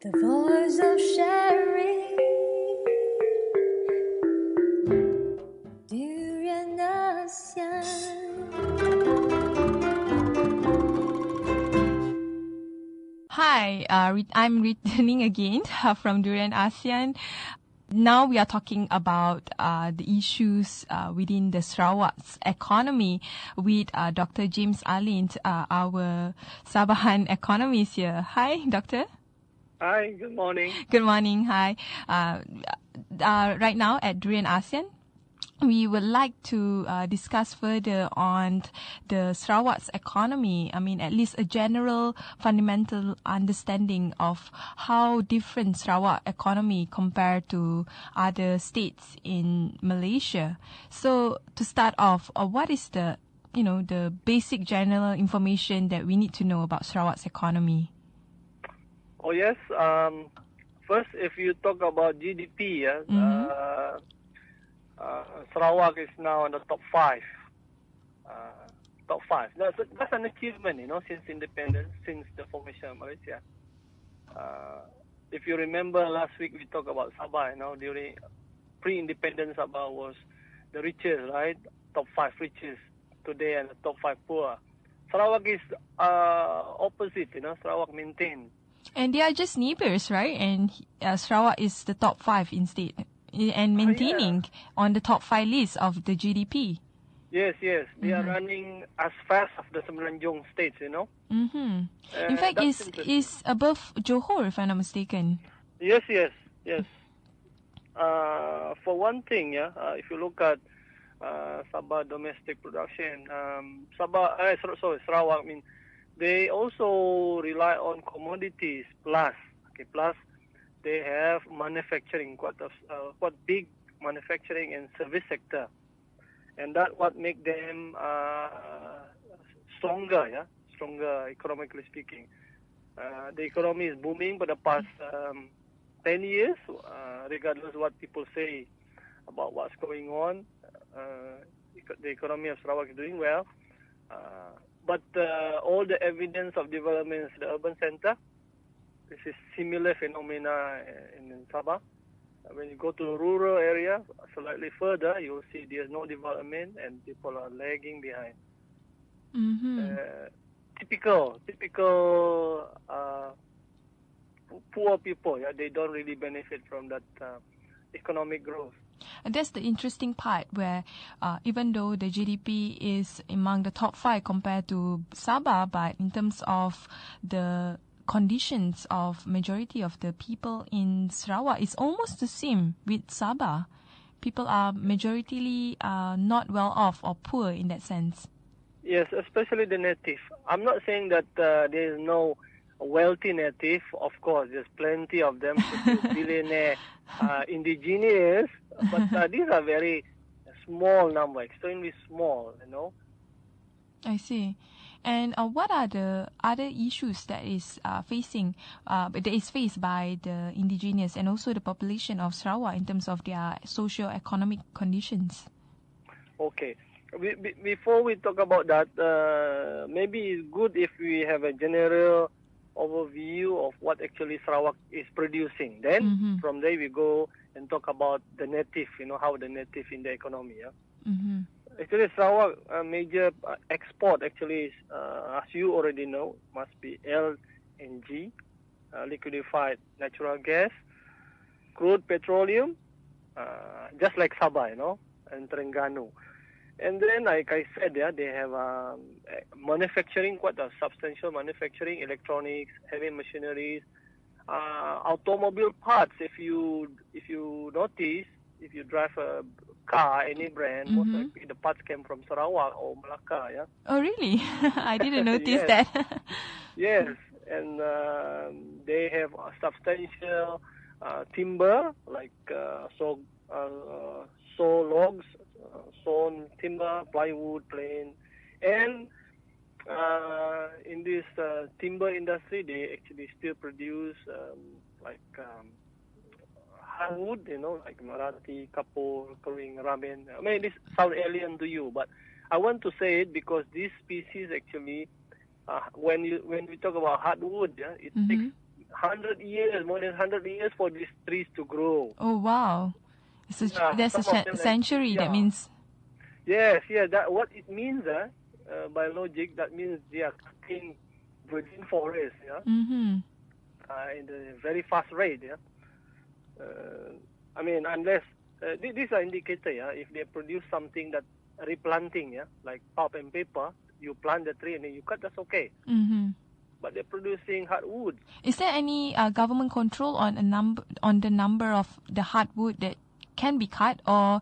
The voice of sharing, Durian ASEAN. Hi, I'm returning again from Durian ASEAN. Now we are talking about the issues within the Sarawak's economy with Dr. James Alin, our Sabahan economist here. Hi, Doctor. Hi, good morning. Good morning. Hi. Right now at Durian ASEAN, we would like to discuss further on the Sarawak's economy. I mean, at least a general fundamental understanding of how different Sarawak economy compared to other states in Malaysia. So to start off, what is the basic general information that we need to know about Sarawak's economy? Oh yes. First, if you talk about GDP, Sarawak is now in the top five. Top five. That's an achievement, since independence, since the formation of Malaysia. If you remember last week we talked about Sabah. During pre-independence, Sabah was the richest, right? Top five richest today, and the top five poor. Sarawak is opposite. Sarawak maintained. And they are just neighbors, right? And Sarawak is the top five instead, and maintaining on the top five list of the GDP. Yes. They are running as fast as the Semenanjung states, In fact, is above Johor, if I'm not mistaken. Yes. For one thing, if you look at Sabah domestic production, Sarawak, they also rely on commodities plus they have manufacturing, quite big manufacturing and service sector, and that what make them stronger economically speaking. The economy is booming for the past 10 years, regardless of what people say about what's going on. The economy of Sarawak is doing well. But all the evidence of development in the urban center, this is similar phenomena in Sabah. When you go to the rural area, slightly further, you will see there's no development and people are lagging behind. Typical poor people, they don't really benefit from that economic growth. And that's the interesting part where even though the GDP is among the top five compared to Sabah, but in terms of the conditions of majority of the people in Sarawak, it's almost the same with Sabah. People are majoritarily not well off or poor in that sense. Yes, especially the native. I'm not saying that there is no wealthy native. Of course, there's plenty of them, billionaire indigenous, but these are very small number, extremely small, I see. And what are the other issues that is faced by the indigenous and also the population of Sarawak in terms of their socio-economic conditions? Okay. Before we talk about that, maybe it's good if we have a general overview of what actually Sarawak is producing. Then from there we go and talk about the native, how the native in the economy. Actually, Sarawak major export actually is, as you already know, must be LNG, liquefied natural gas, crude petroleum, just like Sabah, and Terengganu. And then, like I said, they have manufacturing, quite a substantial manufacturing, electronics, heavy machineries, automobile parts. If you notice, if you drive a car, any brand, most likely the parts came from Sarawak or Malacca. Oh, really? I didn't notice that. Yes, and they have a substantial timber, like saw logs, sawn timber, plywood, plane, and in this timber industry, they actually still produce hardwood, like Marathi, kapur, kering, ramen. I mean, this sounds alien to you, but I want to say it because this species actually, when we talk about hardwood, it takes 100 years, more than 100 years for these trees to grow. Oh, wow. So Yeah, there's a some of them century, that yeah. means. Yes, yeah. That what it means, by logic, that means they are cutting virgin forest, yeah, Mm-hmm. in a very fast rate, yeah. I mean, unless these are indicator, yeah. If they produce something that replanting, yeah, like pulp and paper, you plant the tree and then you cut, that's okay. Mm-hmm. But they're producing hardwood. Is there any government control on the number of the hardwood that can be cut, or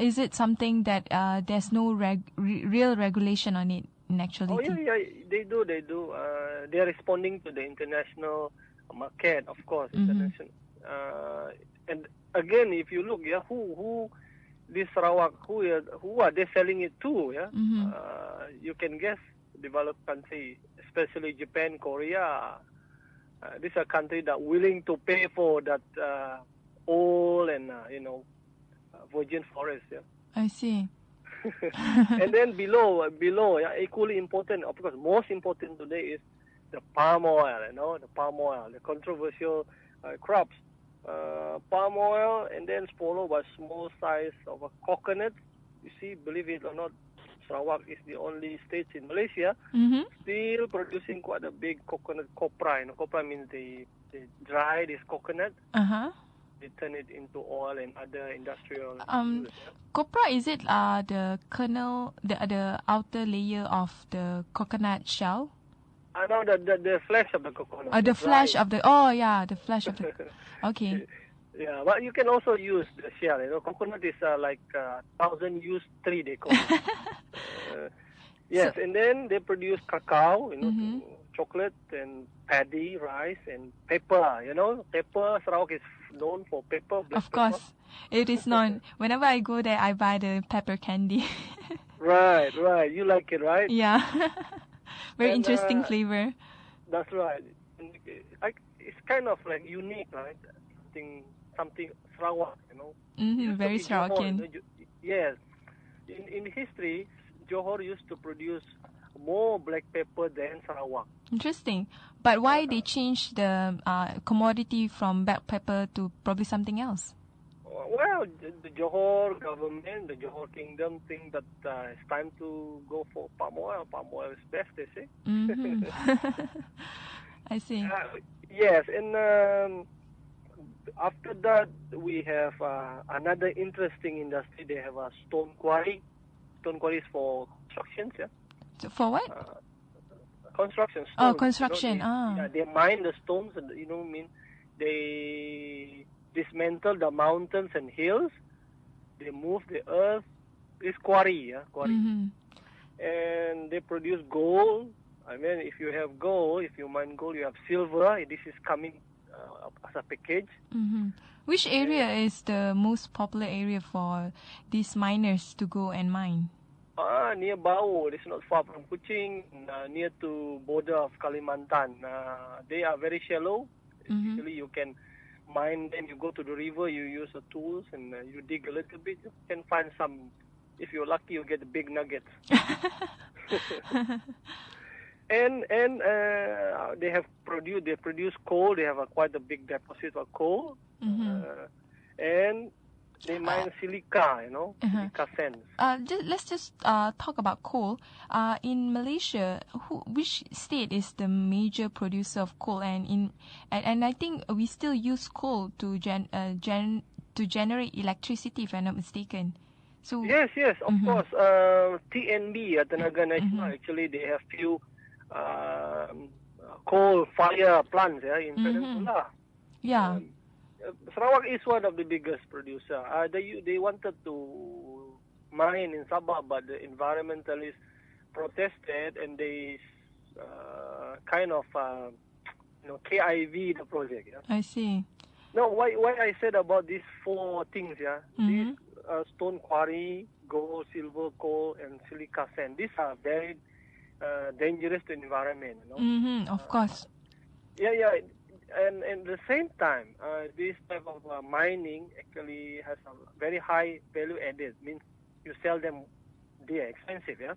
is it something that there's no real regulation on it in actuality? Oh yeah, they do. They are responding to the international market, of course, international. And again, if you look, yeah, who this Sarawak, who are they selling it to? Yeah, you can guess developed country, especially Japan, Korea. These are countries that willing to pay for that old and virgin forest. Yeah. I see. And then below, yeah, equally important, of course, most important today is the palm oil. The palm oil, the controversial crops. Palm oil, and then followed by small size of a coconut. You see, believe it or not, Sarawak is the only state in Malaysia still producing quite a big coconut copra. Copra means they dry this coconut. They turn it into oil and other industrial uses. Copra, is it the kernel, the outer layer of the coconut shell? No, the flesh of the coconut. The flesh of the. Oh yeah, the flesh of the. Okay. Yeah, but you can also use the shell. Coconut is like 1,000-use tree, they call it. Yes, and then they produce cacao, chocolate and paddy, rice and pepper. Pepper. Sarawak is known for pepper. Of course, it is known. Whenever I go there, I buy the pepper candy. Right. You like it, right? Yeah. Very interesting flavor. That's right. It's kind of like unique, right? Something Sarawak, Very Sarawakian. Yes. In history, Johor used to produce more black pepper than Sarawak. Interesting. But why they changed the commodity from black pepper to probably something else? Well, the Johor government, the Johor kingdom think that it's time to go for palm oil. Palm oil is best, they say. I see. Yes, and after that, we have another interesting industry. They have a stone quarry. Stone quarry is for constructions, yeah. So for what? Construction. Stones, Oh, construction. They mine the stones, and they dismantle the mountains and hills. They move the earth. It's quarry, yeah, quarry. And they produce gold. I mean, if you have gold, if you mine gold, you have silver. This is coming as a package. Which area is the most popular area for these miners to go and mine? Near Bau. It's not far from Kuching, near to border of Kalimantan. They are very shallow. Usually you can mine, then you go to the river, you use the tools, and you dig a little bit. You can find some. If you're lucky, you get the big nuggets. And they produce coal. They have quite a big deposit of coal, and they mine silica, silica sands. Let's just talk about coal. In Malaysia, which state is the major producer of coal? And I think we still use coal to generate electricity, if I'm not mistaken. So yes, of course. TNB, Tenaga Nasional, actually they have few coal fire plants in Peninsula. Yeah. Sarawak is one of the biggest producer. They wanted to mine in Sabah, but the environmentalists protested, and they kind of KIV the project. Yeah? I see. No, why I said about these four things? Yeah, these stone quarry, gold, silver, coal, and silica sand. These are very dangerous to environment. Of course. Yeah. And at the same time, this type of mining actually has a very high value added. Means you sell them, they are expensive, yeah.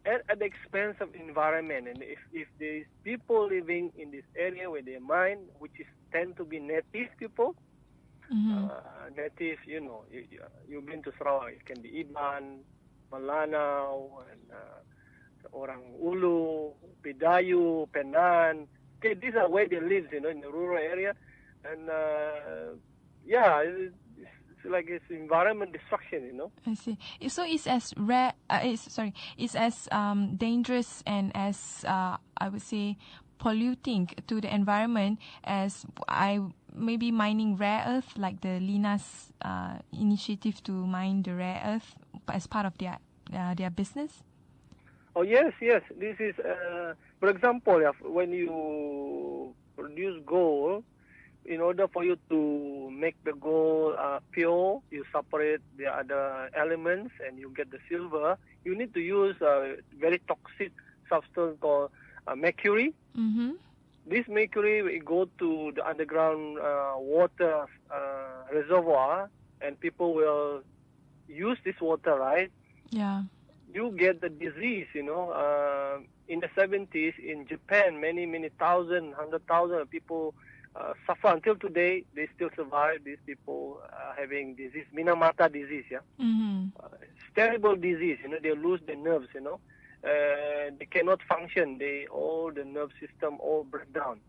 at the expense of environment. And if there is people living in this area where they mine, which is tend to be native people, native, you've been to Sarawak, it can be Iban, Malanao, and Orang Ulu, Bidayu, Penang. Okay, these are where they live, in the rural area. And it's like it's environment destruction, I see. So it's as rare. It's as dangerous and as I would say polluting to the environment as maybe mining rare earth, like the Lina's initiative to mine the rare earth as part of their business. Oh yes. This is, for example, when you produce gold. In order for you to make the gold pure, you separate the other elements and you get the silver. You need to use a very toxic substance called mercury. Mm-hmm. This mercury will go to the underground water reservoir, and people will use this water, right? Yeah. You get the disease, in the 70s in Japan, many thousand, 100,000 people suffer until today. They still survive. These people having disease, Minamata disease. Yeah, it's terrible disease. They lose their nerves. They cannot function. All the nerve system all break down.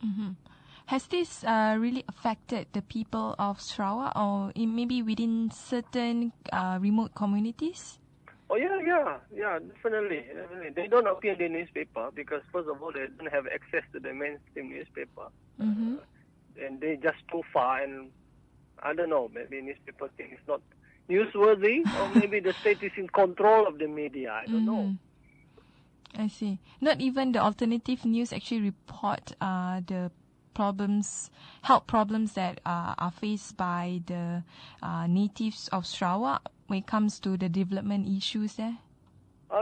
Mm-hmm. Has this really affected the people of Sarawak, or maybe within certain remote communities? Oh yeah, definitely. They don't appear in the newspaper because first of all they don't have access to the mainstream newspaper. Mm-hmm. And they just too far, and I don't know, maybe newspaper think it's not newsworthy, or maybe the state is in control of the media. I don't know. I see. Not even the alternative news actually report the health problems that are faced by the natives of Sarawak when it comes to the development issues there.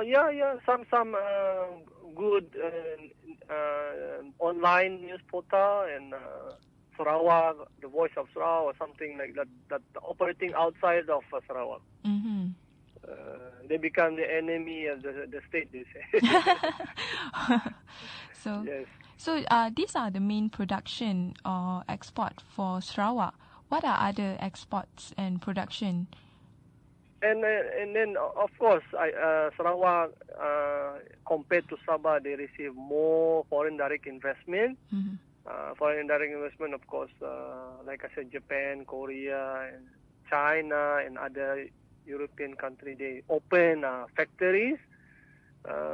Yeah. Some good online news portal and Sarawak, the Voice of Sarawak, or something like that operating outside of Sarawak. Mm-hmm. They become the enemy of the state, they say. Yes. So these are the main production or export for Sarawak. What are other exports and production? And then of course, Sarawak compared to Sabah, they receive more foreign direct investment. Mm-hmm. Foreign direct investment, of course, like I said, Japan, Korea, and China, and other European countries, they open factories,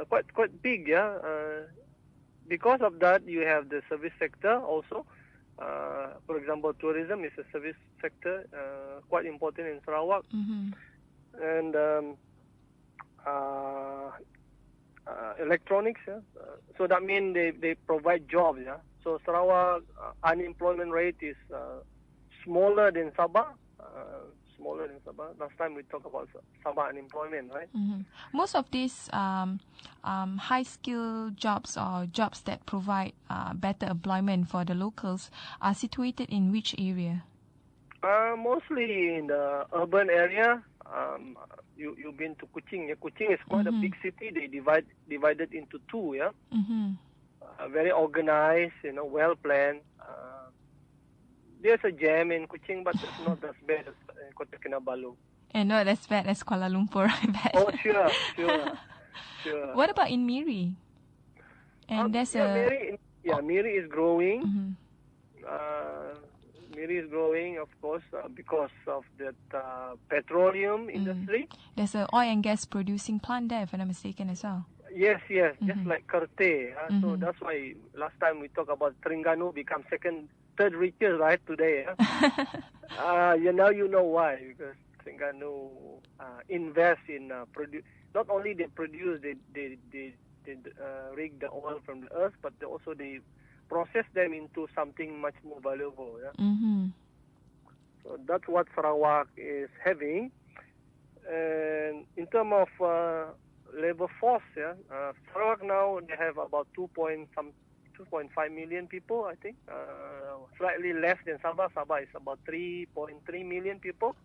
quite big, yeah. Because of that, you have the service sector also. For example, tourism is a service sector, quite important in Sarawak. Mm-hmm. And electronics, yeah. So that means they provide jobs, yeah. So Sarawak unemployment rate is smaller than Sabah. Last time we talked about Sabah unemployment, right? Mm-hmm. Most of these high-skill jobs or jobs that provide better employment for the locals are situated in which area? Mostly in the urban area. You've been to Kuching. Yeah, Kuching is quite a big city. They divided into two. Yeah, very organized. Well planned. There's a jam in Kuching, but it's not as bad as Kota Kinabalu. And not as bad as Kuala Lumpur, I bet. Oh, sure. What about in Miri? And Miri is growing. Mm-hmm. Miri is growing, of course, because of that petroleum industry. There's an oil and gas producing plant there, if I'm not mistaken, as well. Yes, just like Kerteh. So that's why last time we talked about Terengganu become third richest, right, today. Now you know why, because Terengganu invest in not only they produce, they rig the oil from the earth, but they process them into something much more valuable. Yeah? Mm-hmm. So that's what Sarawak is having. And in terms of labor force, Sarawak now they have about 2.5 million people, I think. Slightly less than Sabah. Sabah is about 3.3 million people.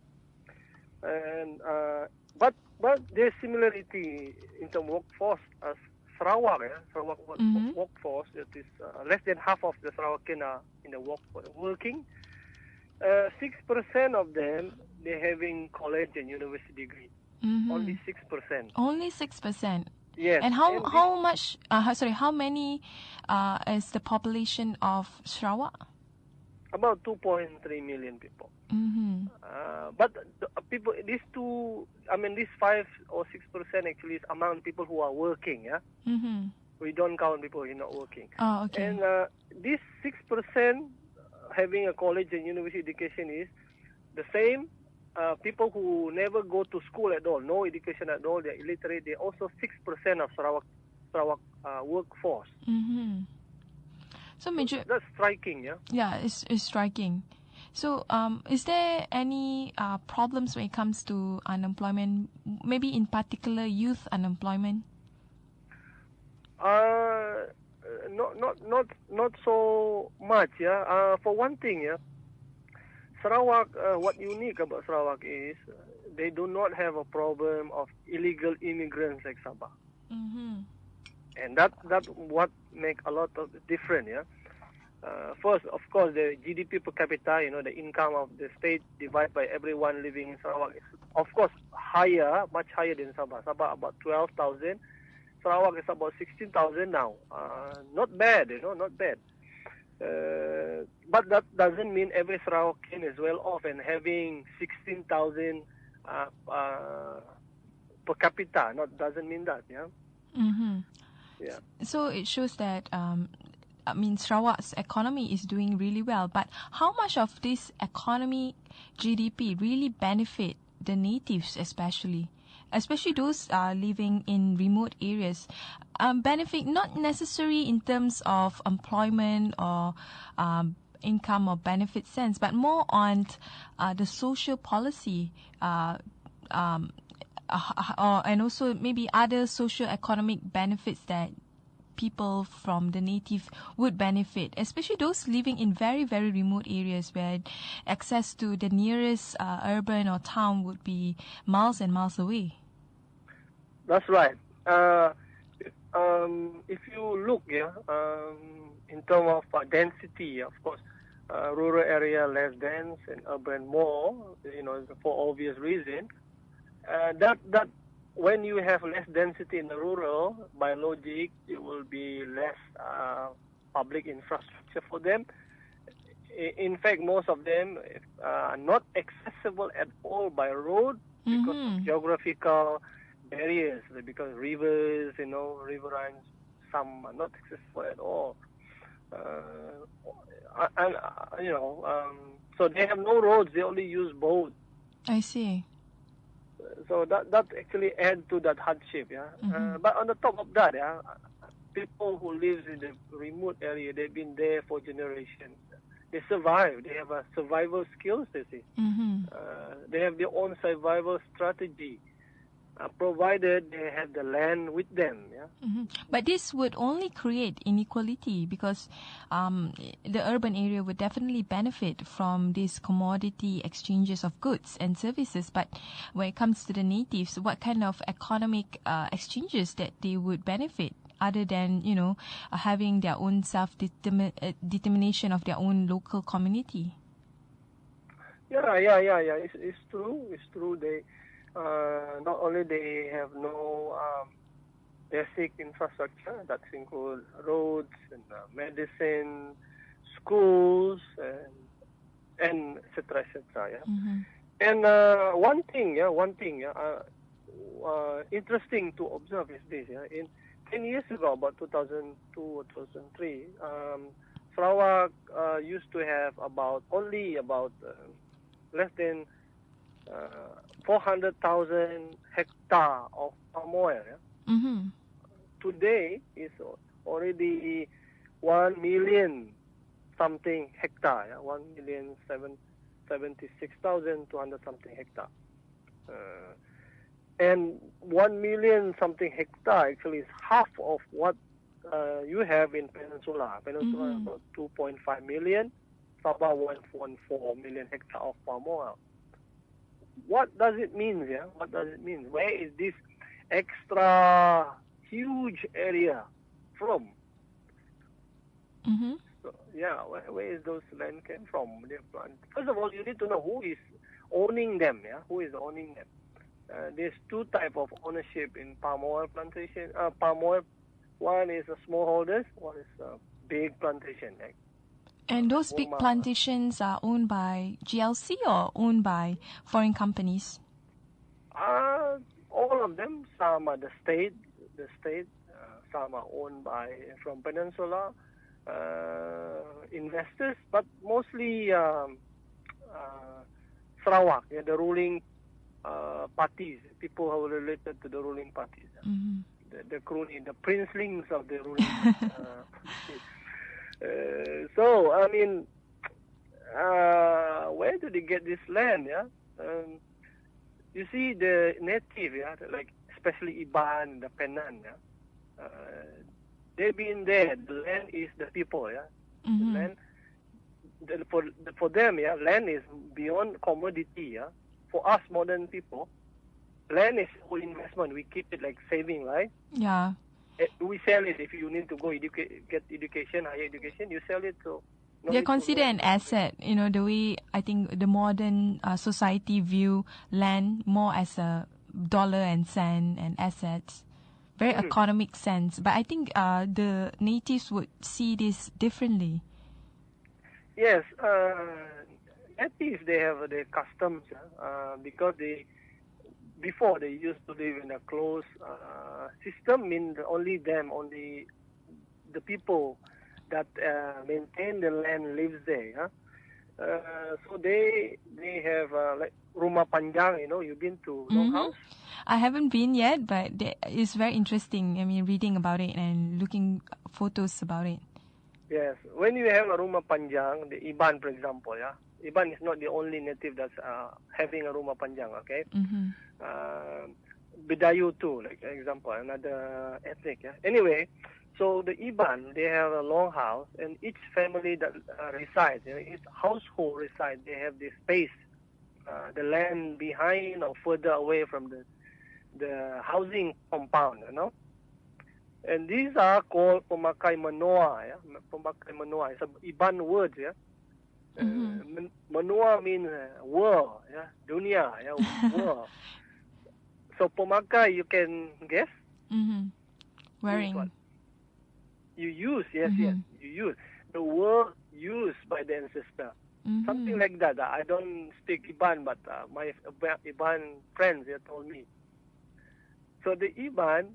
And but there's similarity in terms of workforce as Sarawak. Sarawak workforce, it is less than half of the Sarawakian are in the working. 6% of them, they're having college and university degree. Only 6%. Only 6%. Yes. And how much? How many is the population of Sarawak? About 2.3 million people. But people, these 5 or 6% actually is among people who are working. We don't count people who are not working. Oh, okay. And this 6% having a college and university education is the same. People who never go to school at all, no education at all, they're illiterate. They're also 6% of Sarawak workforce. So major. That's striking, yeah. Yeah, it's striking. So, is there any problems when it comes to unemployment? Maybe in particular, youth unemployment. Not so much, yeah. For one thing, yeah, Sarawak. What unique about Sarawak is they do not have a problem of illegal immigrants like Sabah, and that what make a lot of difference, yeah. First, of course, the GDP per capita, the income of the state divided by everyone living in Sarawak is, of course, higher, much higher than Sabah. Sabah about 12,000. Sarawak is about 16,000 now. Not bad, not bad. But that doesn't mean every Sarawakian is well off and having 16,000 per capita. Doesn't mean that, yeah. Yeah. So it shows that Sarawak's economy is doing really well. But how much of this economy GDP really benefit the natives, especially those living in remote areas? Benefit not necessarily in terms of employment or income or benefit sense, but more on the social policy and also maybe other socio-economic benefits that people from the native would benefit, especially those living in very, very remote areas where access to the nearest urban or town would be miles and miles away. That's right. If you look, in terms of density, of course, rural area less dense and urban more, for obvious reason. That when you have less density in the rural, by logic, it will be less public infrastructure for them. In fact, most of them are not accessible at all by road because of geographical barriers, because rivers, riverines, some are not accessible at all. So they have no roads, they only use boats. I see. So that actually adds to that hardship, yeah. But on the top of that, yeah, people who live in the remote area, they've been there for generations. They survive. They have a survival skills, they say. They have their own survival strategy, provided they have the land with them, yeah. But this would only create inequality because the urban area would definitely benefit from these commodity exchanges of goods and services. But when it comes to the natives, what kind of economic exchanges that they would benefit other than, having their own self-determination of their own local community? Yeah. It's true. They not only they have no basic infrastructure, that includes roads and medicine, schools, and etc. Yeah. And one thing, interesting to observe is this. Yeah, in 10 years ago, about 2002 or 2003, Sarawak used to have only about less than 400,000 hectare of palm oil. Yeah? Today is already 1 million something hectare. Yeah? 1,76,200 something hectare. And 1 million something hectare actually is half of what you have in Peninsula. Peninsula is about 2.5 million. Sabah 1.4 million hectare of palm oil. what does it mean? Yeah, what does it mean? Where is this extra huge area from? Mm-hmm. So, yeah, where is those land came from? First of all, you need to know who is owning them. Yeah, who is owning them? There's two type of ownership in palm oil plantation. Palm oil, one is a smallholders, one is a big plantation. Like, And those big Burma. plantations are owned by GLC or owned by foreign companies? All of them. Some are the state. Some are owned by from Peninsula investors, but mostly Sarawak. Yeah, the ruling parties, people who are related to the ruling parties. Mm-hmm. The crony, the princelings of the ruling parties. So, I mean, where do they get this land? Yeah, you see the native, yeah, like especially Iban, the Penang, yeah, they've been there. The land is the people, yeah. Mm-hmm. The land, for them, yeah, land is beyond commodity, yeah. For us modern people, land is for investment. We keep it like saving, right? Yeah. We sell it if you need to go get education, higher education. You sell it, so They're considered an asset. You know, the way I think the modern society view land more as a dollar and cent and assets. Very economic sense. But I think the natives would see this differently. Yes, natives, they have their customs, because before they used to live in a closed system, means only them, only the people that maintain the land lives there. Yeah? So they have like rumah panjang. You know, you've been to Longhouse? I haven't been yet, but it's very interesting. I mean, reading about it and looking photos about it. Yes, when you have a rumah panjang, the Iban, for example, yeah, Iban is not the only native that's having a rumah panjang. Okay. Mm-hmm. Bidayu too, like example, another ethnic. Yeah? Anyway, so the Iban, they have a long house, and each family that resides, each household resides, they have this space, the land behind or further away from the housing compound, you know. And these are called pemakai manoa. Yeah? Pemakai manoa. It's an Iban word. Yeah. Manoa means world. Yeah. Dunia. Yeah. World. So pemakai, you can guess. Mm-hmm. Wearing. You use. Yes. You use the word used by the ancestor. Mm-hmm. Something like that. I don't speak Iban, but my Iban friends, they told me. So the Iban.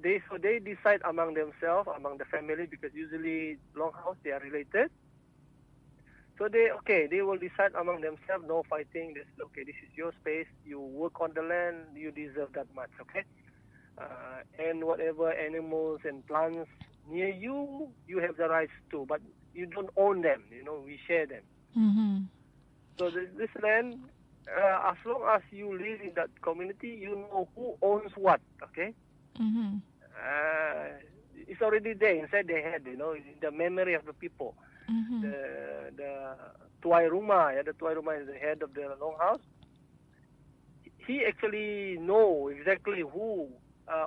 They decide among themselves, among the family, because usually Longhouse, they are related. So they will decide among themselves, no fighting. This is your space. You work on the land. You deserve that much, okay? And whatever animals and plants near you, you have the rights to, but you don't own them. You know, we share them. Mm-hmm. So this land, as long as you live in that community, you know who owns what, okay? Mm-hmm. It's already there inside their head, you know, in the memory of the people. Mm-hmm. The Tuai Rumah, the Tuai Rumah is the head of the Longhouse. He actually know exactly who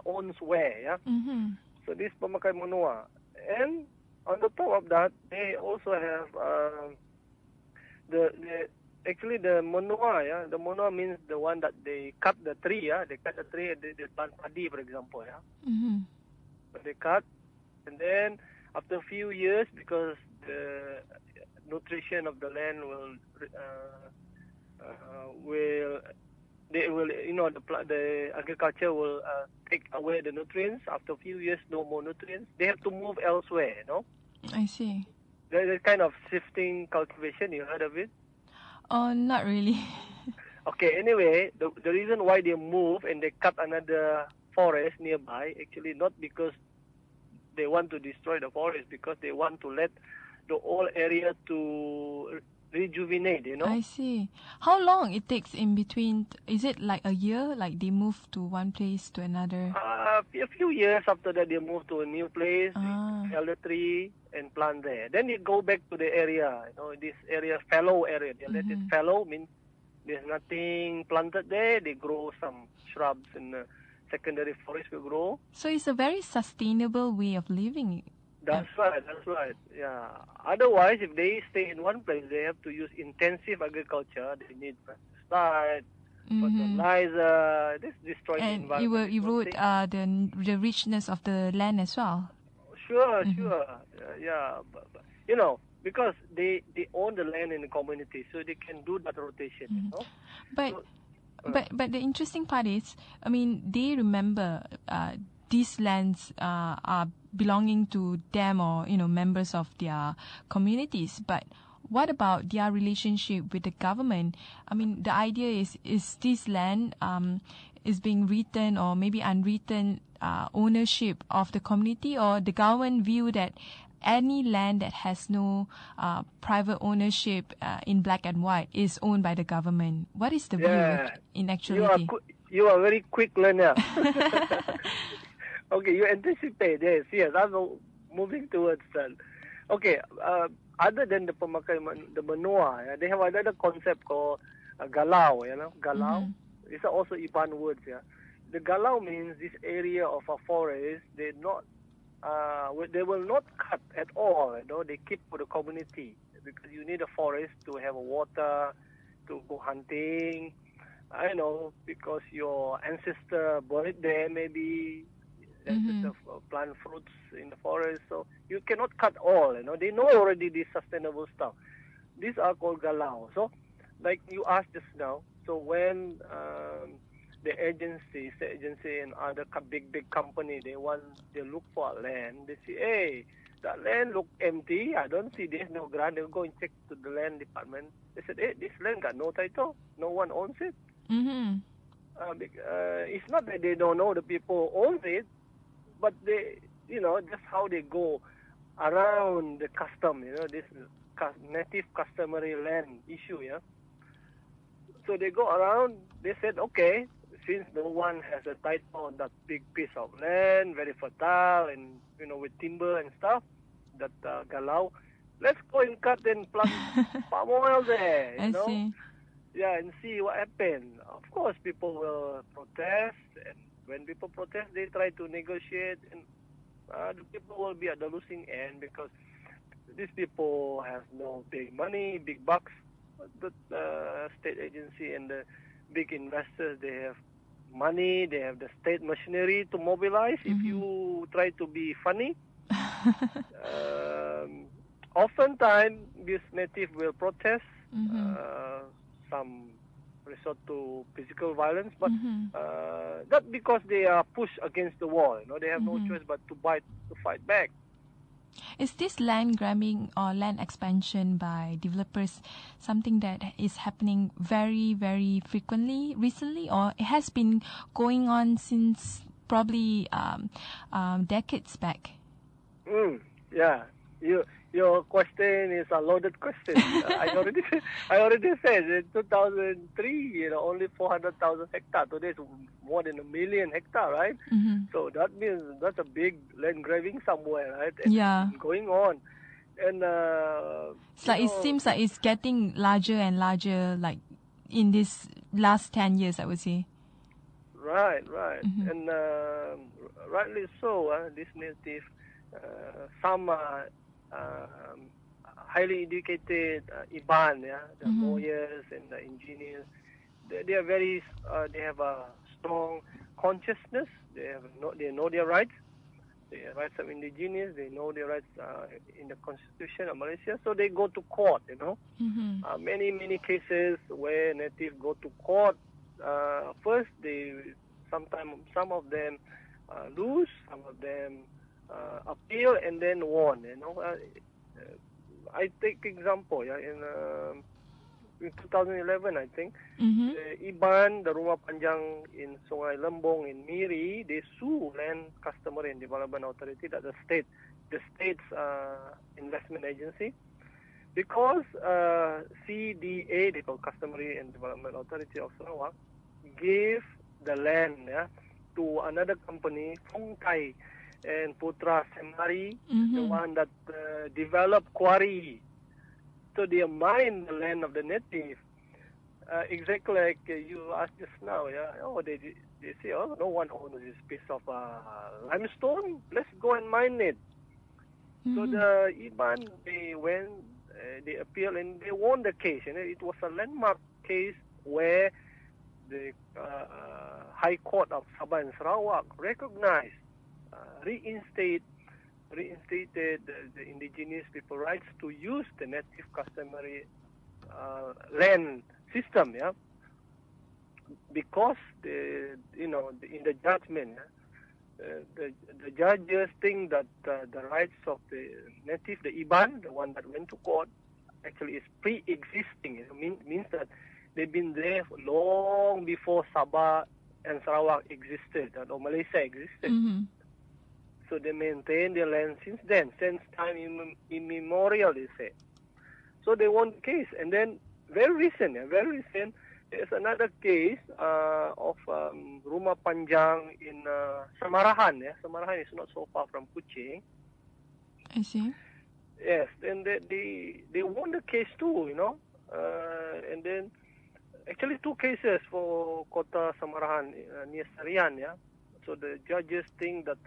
owns where, yeah. Mm-hmm. So this pemakai manoa, and on the top of that, they also have Actually, the manoa, yeah, the manoa means the one that they cut the tree, yeah, they cut the tree and they plant paddy, for example, yeah. Mm-hmm. So they cut, and then after a few years, because the nutrition of the land the agriculture will take away the nutrients. After a few years, no more nutrients. They have to move elsewhere, you know. I see. There's a kind of shifting cultivation. You heard of it? Oh, not really. Okay, anyway, the reason why they move and they cut another forest nearby, actually not because they want to destroy the forest, because they want to let the whole area to rejuvenate, you know. I see. How long it takes in between? Is it like a year? Like they move to one place to another? A few years after that, they move to a new place, sell the tree and plant there. Then they go back to the area, you know, this area, fallow area. They let it fallow, means there's nothing planted there. They grow some shrubs and secondary forest will grow. So it's a very sustainable way of living. That's right. Yeah. Otherwise, if they stay in one place, they have to use intensive agriculture. They need pesticide, fertilizer. This destroys the And it environment. will erode the richness of the land as well. Sure. Yeah. But, because they own the land in the community, so they can do that rotation. But the interesting part is, I mean, they remember these lands are belonging to them or members of their communities. But what about their relationship with the government? I mean, the idea is this land is being written or maybe unwritten ownership of the community, or the government view that any land that has no private ownership in black and white is owned by the government. What is the view in actuality? You are very quick learner. Okay, you anticipate. Yes. I'm moving towards that. Okay, other than the menua, they have another concept called galau. Galau. It's also Iban words. Yeah, the galau means this area of a forest. They will not cut at all. They keep for the community because you need a forest to have water, to go hunting. I know because your ancestor buried there, maybe ancestor plant fruits in the forest. So you cannot cut all. They know already this sustainable stuff. These are called galau. So, like you asked just now. So when the agency and other big company, they look for land. They say, hey, that land look empty. I don't see there's no grant. They'll go and check to the land department. They said, hey, this land got no title. No one owns it. It's not that they don't know the people owns it, but they, just how they go around the custom. This native customary land issue. Yeah. So they go around. They said, okay, since no one has a title on that big piece of land, very fertile and with timber and stuff, that galau, let's go and cut and plant palm oil there. I see. Yeah, and see what happens. Of course, people will protest, and when people protest, they try to negotiate, and the people will be at the losing end because these people have no big money, big bucks. The state agency and the big investors, they have money, they have the state machinery to mobilize. If you try to be funny, oftentimes this native will protest. Some resort to physical violence, but not because they are pushed against the wall. They have no choice but to fight back. Is this land grabbing or land expansion by developers something that is happening very, very frequently recently, or it has been going on since probably decades back? Yeah. Your question is a loaded question. I already said in 2003, only 400,000 hectares. Today it's more than 1 million hectares, right? So that means that's a big land grabbing somewhere, right? And it's going on, and it seems like it's getting larger and larger, like in this last 10 years, I would say. Right, and rightly so. This native, some highly educated Iban, the lawyers and the engineers, they are very, they have a strong consciousness. They know their rights, the rights of indigenous. They know their rights in the Constitution of Malaysia. So they go to court. Many cases where natives go to court. First, some of them lose, some of them appeal and then won. I take example. In 2011, I think, Iban, the Rumah Panjang in Sungai Lembong in Miri, they sue Land Customary and Development Authority, that's the state's investment agency, because CDA, they call Customary and Development Authority of Sarawak, gave the land to another company, Fungkai and Putra Semari, the one that developed quarry. So they mine the land of the native. exactly like you asked just now. Yeah. Oh, they say, oh, no one owns this piece of limestone. Let's go and mine it. So the Iban, they went, they appealed and they won the case. And it was a landmark case where the High Court of Sabah and Sarawak recognized, reinstated the indigenous people rights to use the native customary land system, yeah, because in the judgment, the judges think that the rights of the native, the Iban, the one that went to court, actually is pre-existing. It means that they've been there for long before Sabah and Sarawak existed, or Malaysia existed. So they maintain their land since then, since time immemorial, they say. So they won the case. And then very recent, there's another case of Rumah Panjang in Samarahan. Yeah? Samarahan is not so far from Kuching. I see. Yes, and they won the case too, and then actually two cases for Kota Samarahan near Sarian, yeah. So the judges think that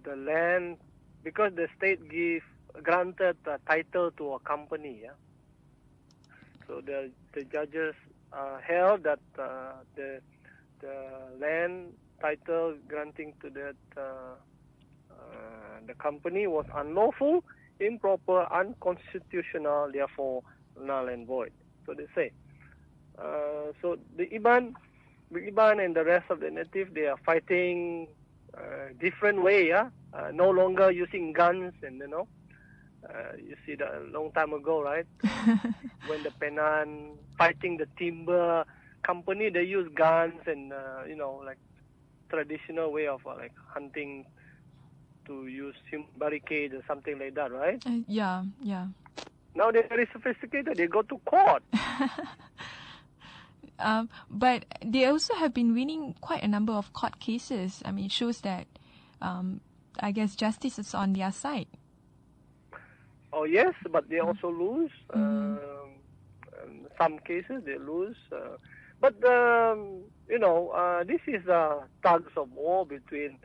the land, because the state granted a title to a company, yeah. So the judges held that the land title granting to that the company was unlawful, improper, unconstitutional, therefore null and void. So they say. So the Iban and the rest of the native, they are fighting different way, yeah. No longer using guns, and you see that a long time ago, right? When the Penan fighting the timber company, they use guns and like traditional way of like hunting, to use barricades or something like that, right? Yeah. Now they're very sophisticated. They go to court. But they also have been winning quite a number of court cases. I mean, it shows that, I guess, justice is on their side. Oh, yes, but they also lose. Some cases they lose. But, this is tugs of war between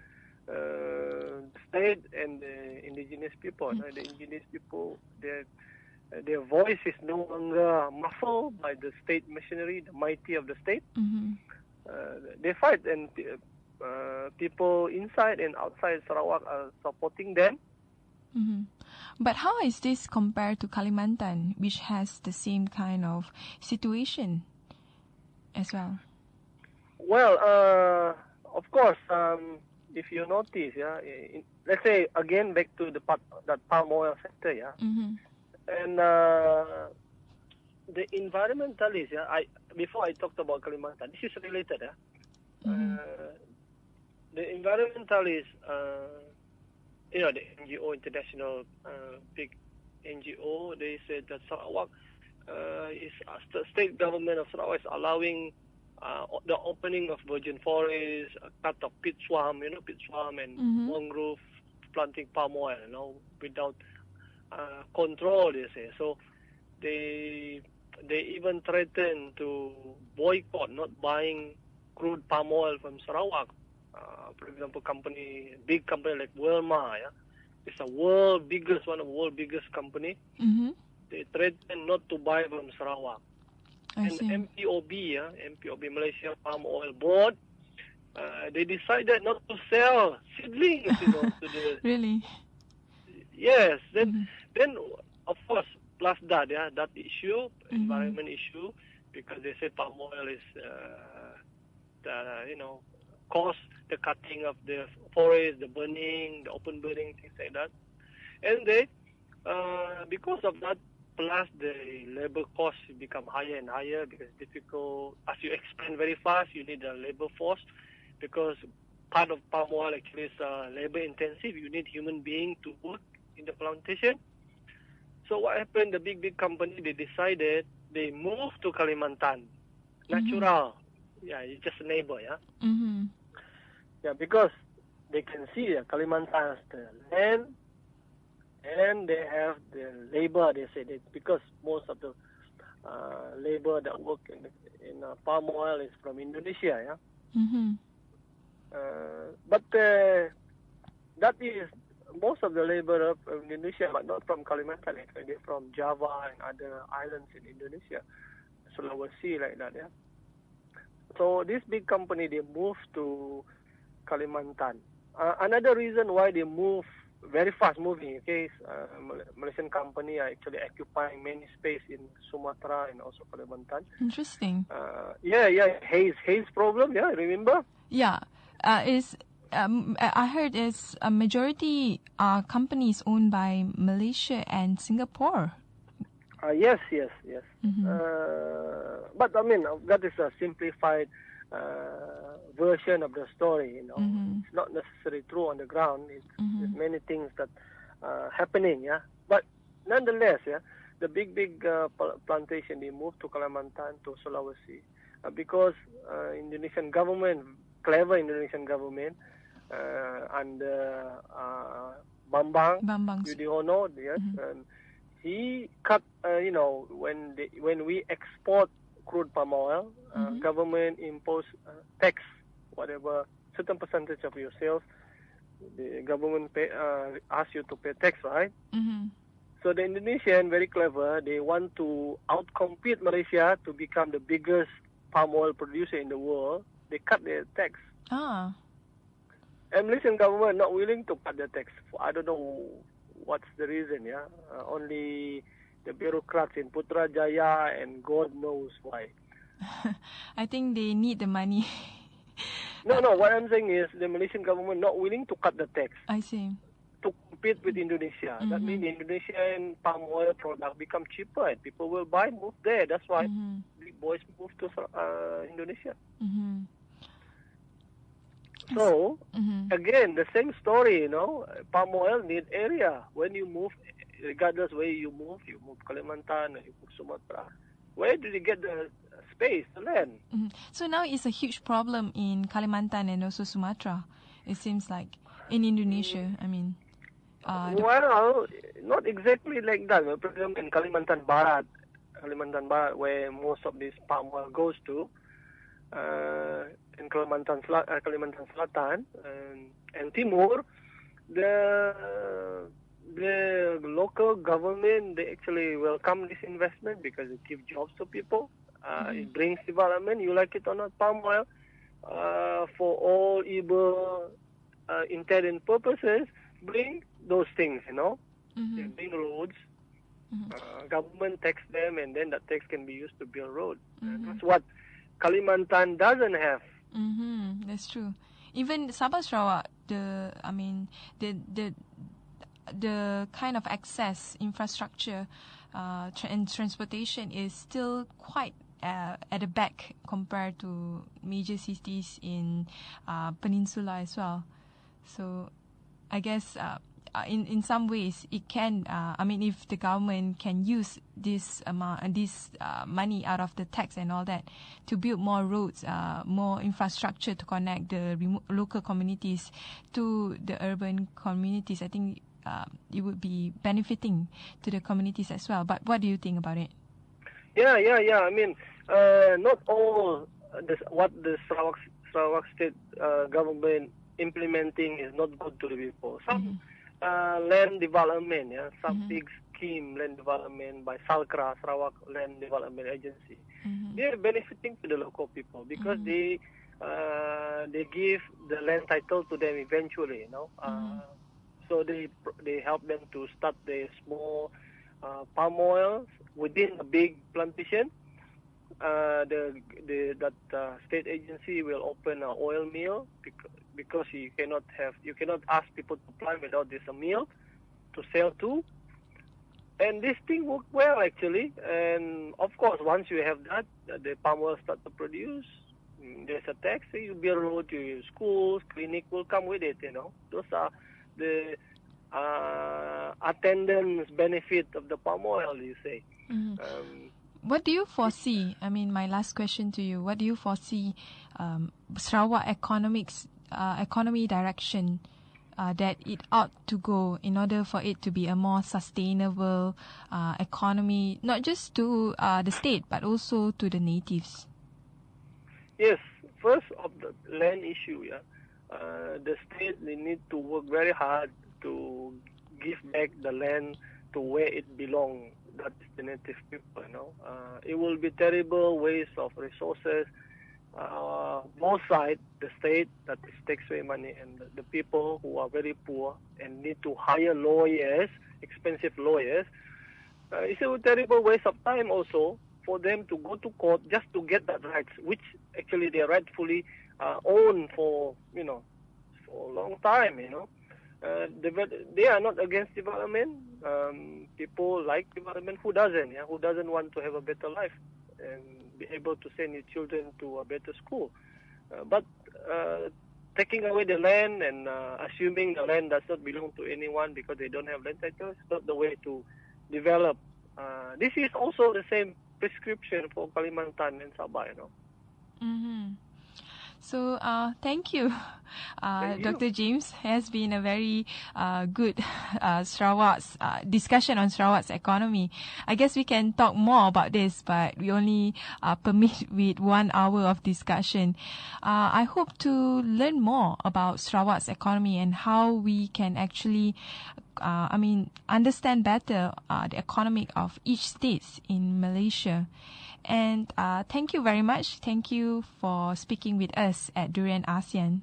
state and the indigenous people. The indigenous people, their voice is no longer muffled by the state machinery, the mighty of the state. They fight, and people inside and outside Sarawak are supporting them. But how is this compared to Kalimantan, which has the same kind of situation as well? Well, of course, if you notice, let's say again back to that palm oil sector, yeah. And the environmentalists, before I talked about Kalimantan, this is related, the environmentalists, the NGO, international big NGO, they said that Sarawak the state government of Sarawak is allowing the opening of virgin forest, a cut of peat swamp, and mangrove planting palm oil, without control, they say. So they even threaten to boycott, not buying crude palm oil from Sarawak. For example, big company like Wilma, it's one of the world's biggest company. They threaten not to buy from Sarawak. And MPOB, Malaysia Palm Oil Board, they decided not to sell seedlings, to the. Really? Yes. Then of course, plus that issue, environment issue, because they say palm oil is, cause the cutting of the forest, the burning, the open burning, things like that. And they, because of that, plus the labor costs become higher and higher, because it's difficult. As you expand very fast, you need a labor force, because part of palm oil actually is labor intensive. You need human beings to work in the plantation. So what happened, the big company, they decided they moved to Kalimantan. Natural. Yeah, it's just a neighbor, Yeah, because they can see Kalimantan has the land and they have the labor, they say, because most of the labor that work in palm oil is from Indonesia. Yeah. Mm-hmm. But that is most of the labor of Indonesia, but not from Kalimantan. Actually, they're from Java and other islands in Indonesia, Sulawesi, like that. Yeah. So this big company, they moved to Kalimantan. Another reason why they move very fast moving, okay, Malaysian company are actually occupying many space in Sumatra and also Kalimantan. Interesting. Haze problem, yeah, remember? Yeah, I heard it's a majority companies owned by Malaysia and Singapore. Yes. Mm-hmm. But I mean, that is a simplified version of the story. Mm-hmm. It's not necessarily true on the ground. There's Mm-hmm. many things that are happening. Yeah, but nonetheless, yeah, the big plantation, they moved to Kalimantan, to Sulawesi, because Indonesian government, clever Indonesian government, under Bambang Yudhoyono, yes. Mm-hmm. He cut, when we export crude palm oil, Mm-hmm. government impose tax, whatever, certain percentage of your sales, the government ask you to pay tax, right? Mm-hmm. So the Indonesian, very clever, they want to outcompete Malaysia to become the biggest palm oil producer in the world. They cut their tax. Ah. And Malaysian government not willing to cut the tax. I don't know what's the reason, yeah. Only the bureaucrats in Putrajaya and God knows why. I think they need the money. No, what I'm saying is the Malaysian government not willing to cut the tax I see. to compete with Indonesia. Mm-hmm. That means Indonesian palm oil product become cheaper and people will move there. That's why Mm-hmm. big boys move to Indonesia. Mm-hmm. So, Mm-hmm. again, the same story, palm oil need area. When you move, regardless where you move Kalimantan, you move Sumatra, where do you get the space, the land? Mm-hmm. So now it's a huge problem in Kalimantan and also Sumatra. It seems like in Indonesia. I mean, Well, not exactly like that. For example, in Kalimantan Barat, where most of this palm oil goes to, in Kalimantan Selatan and Timur, the local government, they actually welcome this investment because it gives jobs to people. It brings development. You like it or not, palm oil, for all evil intended purposes, bring those things. Mm-hmm. They bring roads. Mm-hmm. Government tax them, and then that tax can be used to build roads. Mm-hmm. That's what Kalimantan doesn't have. Mm-hmm. That's true. Even Sabah Sarawak, the kind of access infrastructure and transportation is still quite at the back compared to major cities in Peninsula as well. So I guess in some ways it can. If the government can use this money out of the tax and all that to build more roads, more infrastructure to connect the local communities to the urban communities, I think it would be benefiting to the communities as well. But what do you think about it? Yeah. I mean, not all what the Sarawak state government implementing is not good to the people. Some land development, some big scheme land development by SALCRA, Sarawak Land Development Agency. They are benefiting to the local people because they give the land title to them eventually. So they help them to start the small palm oil within a big plantation. That state agency will open an oil mill because you cannot ask people to plant without there's a mill to sell to. And this thing worked well actually. And of course, once you have that, the palm oil start to produce. There's a tax. You build road, your schools, clinic will come with it. Those are the attendance benefit of the palm oil, you say. What do you foresee? I mean, my last question to you: what do you foresee Sarawak economy direction that it ought to go in order for it to be a more sustainable economy, not just to the state, but also to the natives? Yes, first of the land issue, the state, they need to work very hard to give back the land to where it belongs. That is the native people. It will be terrible waste of resources. Both sides, the state, that is taxpayer money, and the people who are very poor and need to hire lawyers, expensive lawyers. It's a terrible waste of time also for them to go to court just to get that rights, which actually they rightfully own for for a long time. They are not against development. People like development. Who doesn't? Who doesn't want to have a better life and be able to send your children to a better school? But taking away the land and assuming the land does not belong to anyone because they don't have land title is not the way to develop. This is also the same prescription for Kalimantan and Sabah. Mm-hmm. So, thank you. Dr. James. Has been a very good Sarawak's discussion on Sarawak's economy. I guess we can talk more about this, but we only permit with 1 hour of discussion. I hope to learn more about Sarawak's economy and how we can actually understand better the economy of each state in Malaysia. And thank you very much. Thank you for speaking with us at Durian ASEAN.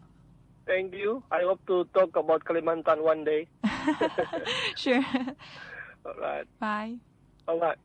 Thank you. I hope to talk about Kalimantan one day. Sure. All right. Bye. All right.